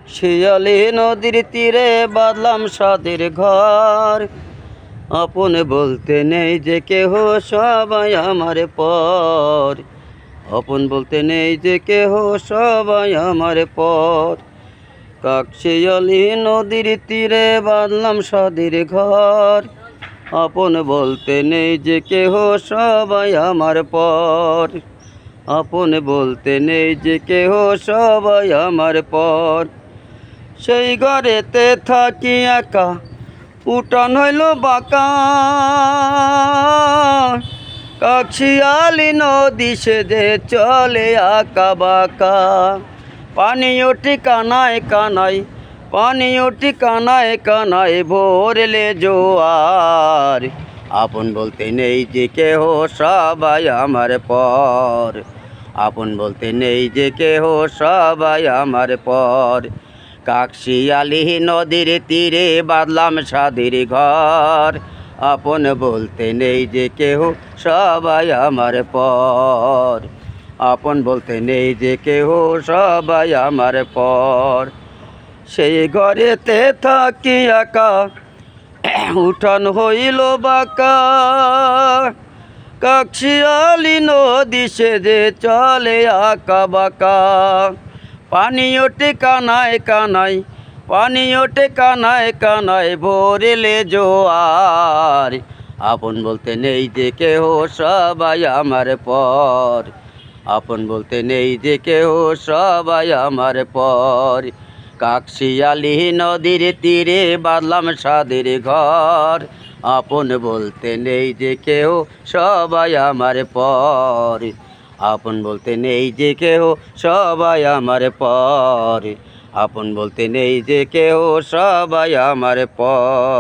শিয়ালি নদীর তীরে বাঁধলাম সাদের ঘর। আপন বলতে নেই যে কেহ, সবাই আমার পর। আপন বলতে নেই যে কেহ, সবাই আমার পর। কাকশিয়ালি নদীর তীরে বাঁধলাম সাদের ঘর। আপন বলতে নেই যে কেহ, সবাই আমার পর। আপন বলতে নেই যে কেহ, সবাই আমার পর। সেই ঘরেতে থাকি একা, উঠান হইল বাঁকা। কাকশিয়ালি নদী সেজে চলে আঁকা বাঁকা। পানি ওঠে কানায় কানায়, পানি ওঠে কানায় কানায়, ভরলে জোয়ার। আপন বলতে নেই যে কেহ, সবাই আমার পর। আপন বলতে নেই যে কেহ, সবাই আমার পর। কাকশিয়ালি নদীর তীরে বাঁধলাম সাদের ঘর। আপন বলতে নেই যে কেহ, সবাই আমার পর। আপন বলতে নেই যে কেহ, সবাই আমার পর। সেই ঘরেতে থাকি একা, উঠান হইল বাঁকা। কাকশিয়ালি নদী সেজে চলে আঁকা বাঁকা। পানি ওঠে কানায় কানায়, পানি ওঠে কানায় কানায়, ভরলে জোয়ার। আপন বলতে নেই যে কেহ, সবাই আমার পর। আপন বলতে নেই যে কেহ, সবাই আমার পর। কাকশিয়ালি নদীর তীরে বাঁধলাম সাদের ঘর। আপন বলতে নেই যে কেহ, সবাই আমার পর। আপন বলতে নেই যে কেহ, সবাই আমার পর। আপন বলতে নেই যে কেহ, সবাই আমার পর।